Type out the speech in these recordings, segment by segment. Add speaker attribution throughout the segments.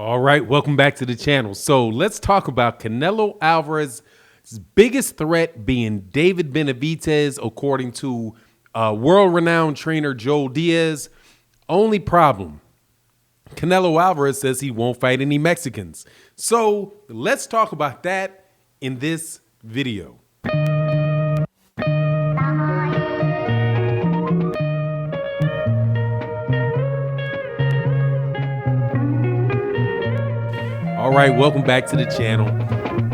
Speaker 1: All right, welcome back to the channel. So let's talk about Canelo Alvarez's biggest threat being David Benavidez, according to world-renowned trainer Joel Diaz. Only problem, Canelo Alvarez says he won't fight any Mexicans. So let's talk about that in this video. All right, welcome back to the channel.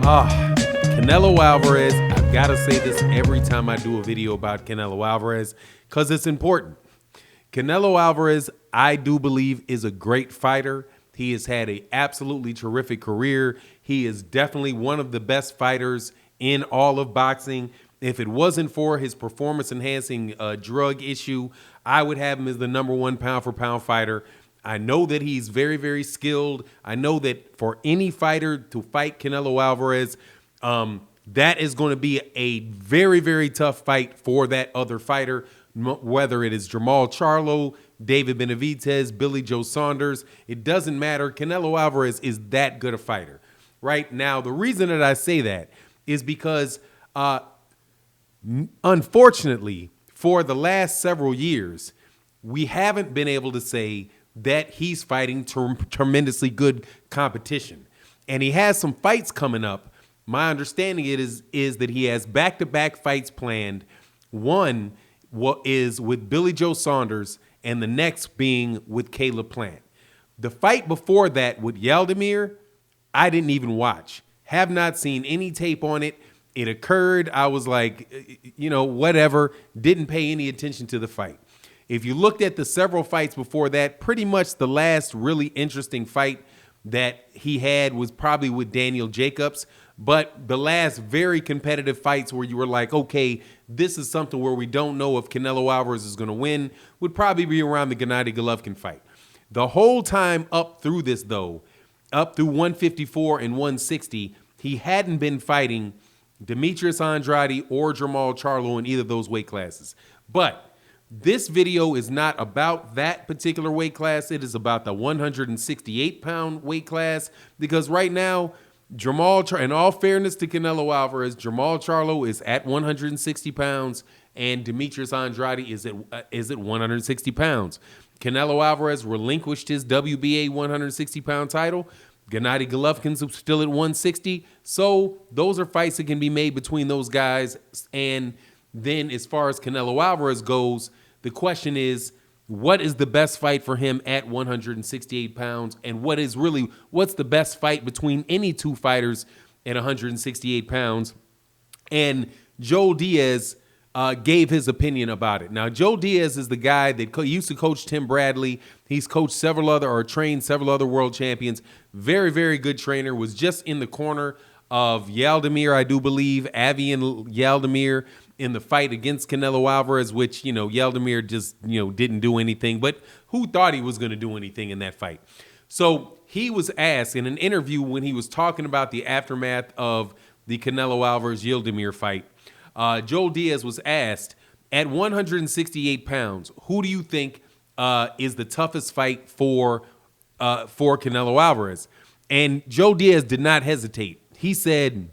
Speaker 1: Canelo Alvarez, I've got to say this every time I do a video about Canelo Alvarez because it's important. Canelo Alvarez, I do believe, is a great fighter. He has had an absolutely terrific career. He is definitely one of the best fighters in all of boxing. If it wasn't for his performance-enhancing drug issue, I would have him as the #1 pound-for-pound fighter. I know that he's very, very skilled. I know that for any fighter to fight Canelo Alvarez, that is going to be a very, very tough fight for that other fighter, whether it is Jermall Charlo, David Benavidez, Billy Joe Saunders. It doesn't matter. Canelo Alvarez is that good a fighter. Right now, the reason that I say that is because, unfortunately, for the last several years, we haven't been able to say that he's fighting tremendously good competition. And he has some fights coming up. My understanding is that he has back-to-back fights planned. One is with Billy Joe Saunders, and the next being with Caleb Plant. The fight before that with Yaldemir, I didn't even watch. Have not seen any tape on it. It occurred. I was like, whatever. Didn't pay any attention to the fight. If you looked at the several fights before that, pretty much the last really interesting fight that he had was probably with Daniel Jacobs. But the last very competitive fights where you were like, okay, this is something where we don't know if Canelo Alvarez is going to win, would probably be around the Gennady Golovkin fight. The whole time up through this, though, up through 154 and 160, he hadn't been fighting Demetrius Andrade or Jermall Charlo in either of those weight classes. But this video is not about that particular weight class. It is about the 168-pound weight class, because right now, in all fairness to Canelo Alvarez, Jermall Charlo is at 160 pounds and Demetrius Andrade is at 160 pounds. Canelo Alvarez relinquished his WBA 160-pound title. Gennady Golovkin's still at 160. So those are fights that can be made between those guys. And then as far as Canelo Alvarez goes, the question is, what is the best fight for him at 168 pounds? And what's the best fight between any two fighters at 168 pounds? And Joel Diaz gave his opinion about it. Now, Joel Diaz is the guy that used to coach Tim Bradley. He's coached trained several other world champions. Very, very good trainer. Was just in the corner of Yaldemir, I do believe, Avi and Yaldemir, in the fight against Canelo Alvarez, which, Yaldemir just, didn't do anything. But who thought he was going to do anything in that fight? So he was asked in an interview when he was talking about the aftermath of the Canelo Alvarez-Yaldemir fight, Joel Diaz was asked, at 168 pounds, who do you think is the toughest fight for Canelo Alvarez? And Joel Diaz did not hesitate. He said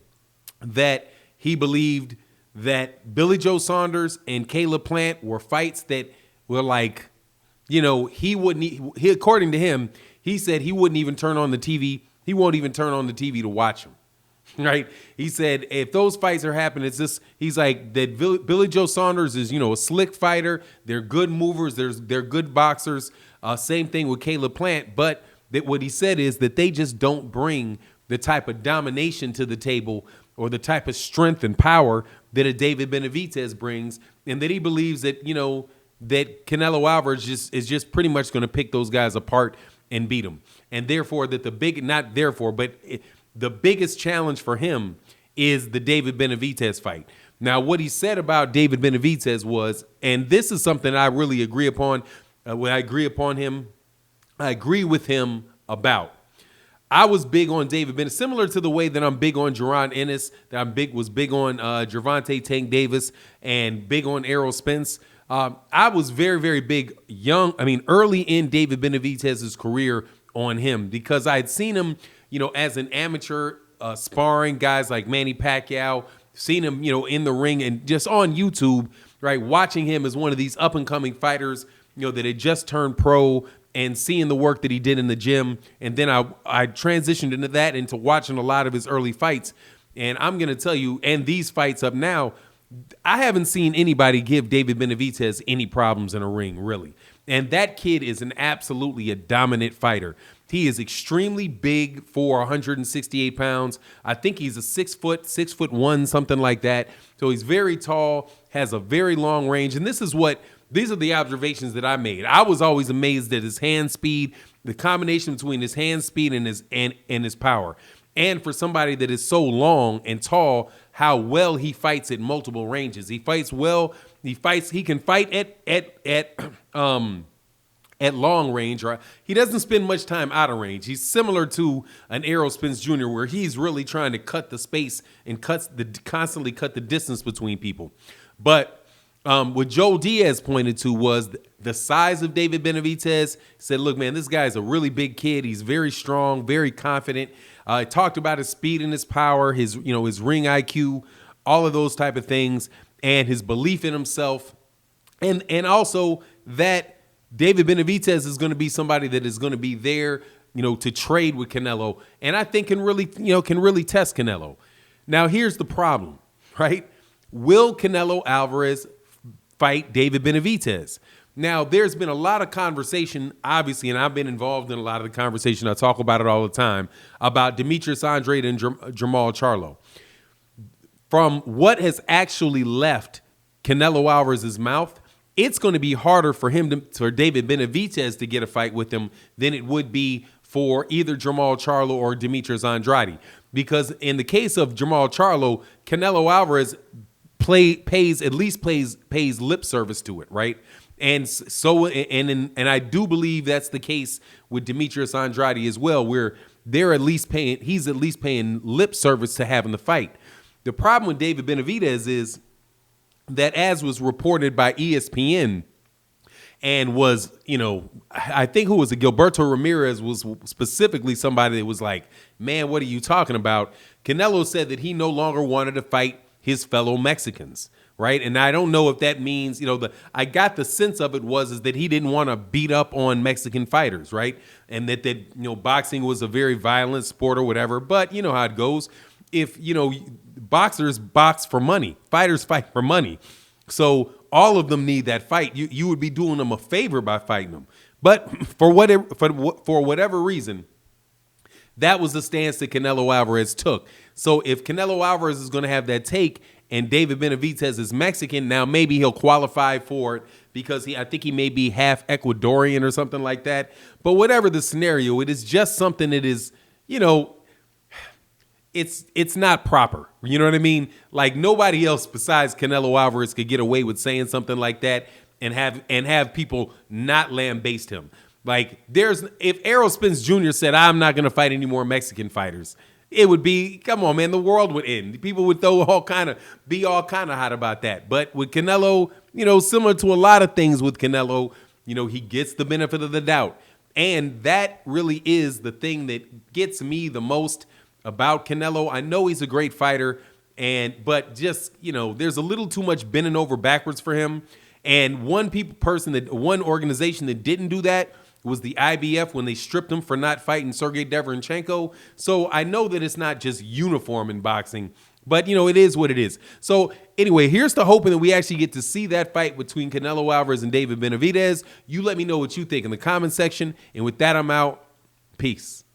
Speaker 1: that he believed that Billy Joe Saunders and Caleb Plant were fights that were like, according to him, he said he wouldn't even turn on the TV. He won't even turn on the TV to watch them. Right? He said, if those fights are happening, it's just, he's like, that Billy Joe Saunders is, a slick fighter. They're good movers. They're good boxers. Same thing with Caleb Plant. But that what he said is that they just don't bring the type of domination to the table or the type of strength and power that a David Benavidez brings, and that he believes that, that Canelo Alvarez is just pretty much going to pick those guys apart and beat them. And therefore, that the biggest challenge for him is the David Benavidez fight. Now, what he said about David Benavidez was, and this is something I really agree upon, I agree with him about. I was big on David Benavidez, similar to the way that I'm big on Jaron Ennis, that was big on Gervonta Tank Davis, and big on Errol Spence. I was very, very big early in David Benavidez's career on him because I had seen him, as an amateur sparring guys like Manny Pacquiao, seen him, in the ring and just on YouTube, right? Watching him as one of these up and coming fighters, that had just turned pro and seeing the work that he did in the gym. And then I transitioned into watching a lot of his early fights. And I'm going to tell you, and these fights up now, I haven't seen anybody give David Benavidez any problems in a ring, really. And that kid is absolutely a dominant fighter. He is extremely big for 168 pounds. I think he's a 6'1", something like that. So he's very tall, has a very long range. And these are the observations that I made. I was always amazed at his hand speed, the combination between his hand speed and his power. And for somebody that is so long and tall, how well he fights at multiple ranges. He fights well. He can fight at long range. Or he doesn't spend much time out of range. He's similar to an Errol Spence Jr., where he's really trying to cut the space and constantly cut the distance between people. But what Joe Diaz pointed to was the size of David Benavidez. He said, look, man, this guy's a really big kid. He's very strong, very confident. He talked about his speed and his power, his ring IQ, all of those type of things, and his belief in himself. And also that David Benavidez is going to be somebody that is going to be there, to trade with Canelo. And I think can really test Canelo. Now, here's the problem, right? Will Canelo Alvarez fight David Benavidez? Now, there's been a lot of conversation, obviously, and I've been involved in a lot of the conversation. I talk about it all the time, about Demetrius, Andrade, and Jermall Charlo. From what has actually left Canelo Alvarez's mouth, it's going to be harder for David Benavidez to get a fight with him than it would be for either Jermall Charlo or Demetrius Andrade. Because in the case of Jermall Charlo, Canelo Alvarez pays lip service to it, right? And so, and I do believe that's the case with Demetrius Andrade as well, where he's at least paying lip service to having the fight. The problem with David Benavidez is that, as was reported by ESPN, and was, I think who was it? Gilberto Ramirez was specifically somebody that was like, man, what are you talking about? Canelo said that he no longer wanted to fight his fellow Mexicans, right? And I don't know if that means, I got the sense of it is that he didn't want to beat up on Mexican fighters, right? And that boxing was a very violent sport or whatever. But you know how it goes. If, boxers box for money, fighters fight for money. So all of them need that fight. You would be doing them a favor by fighting them. But for whatever reason, that was the stance that Canelo Alvarez took. So if Canelo Alvarez is going to have that take and David Benavidez is Mexican, now maybe he'll qualify for it because I think he may be half Ecuadorian or something like that. But whatever the scenario, it is just something that is, it's not proper. You know what I mean? Like, nobody else besides Canelo Alvarez could get away with saying something like that and have people not lambaste him. Like, if Errol Spence Jr. said, I'm not going to fight any more Mexican fighters, it would be, come on, man, the world would end. People would be all kind of hot about that. But with Canelo, similar to a lot of things with Canelo, he gets the benefit of the doubt. And that really is the thing that gets me the most about Canelo. I know he's a great fighter, but just, there's a little too much bending over backwards for him. And one organization that didn't do that was the IBF when they stripped him for not fighting Sergey Deverenchenko. So I know that it's not just uniform in boxing, but it is what it is. So anyway, here's to hoping that we actually get to see that fight between Canelo Alvarez and David Benavidez. You let me know what you think in the comment section. And with that, I'm out. Peace.